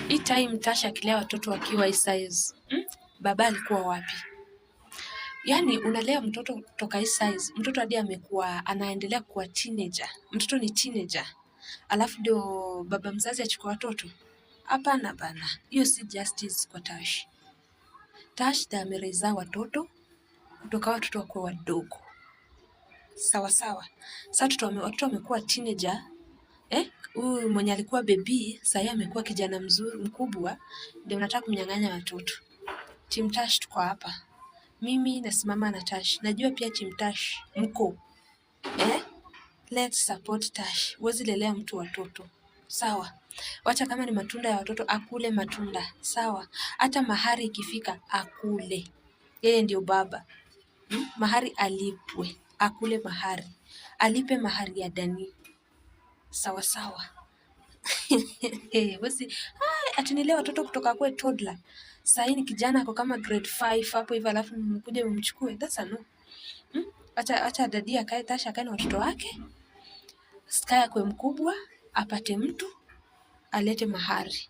Hii time Tasha akilea watoto wakiwa hii size. Baba alikuwa wapi? Yaani unalea mtoto kutoka hii size, mtoto hadi amekuwa anaendelea kuwa teenager. Mtoto ni teenager. Alafu ndio baba mzazi achukua watoto? Hapana bana. Hiyo si justice kwa Tash. Tash ndiye ameleza watoto kutoka watoto wakuwa wadogo. Sawa sawa. Sasa watoto wamekuwa teenager. Huyu mwenye alikuwa baby sasa amekuwa kijana mzuri mkubwa, ndio unataka kumnyang'anya watoto. Team Tash tuko hapa. Mimi nasimama na Tash. Najua pia Team Tash mko. Let's support Tash. Huwezi lelea mtu watoto. Sawa. Wacha kama ni matunda ya watoto akule matunda. Sawa. Hata mahari ikifika akule. Yeye ndio baba. Mahari alipwe. Akule mahari. Alipe mahari ya Dani. Sawa sawa. Atinilewa watoto kutoka kwa toddler. Sasa ni kijana ako kama grade 5 hapo hivi, alafu mkuje mumchukue. That's a no. Acha dadia akae, Tasha akae na watoto wake. Sky akwe mkubwa, apate mtu, alete mahari.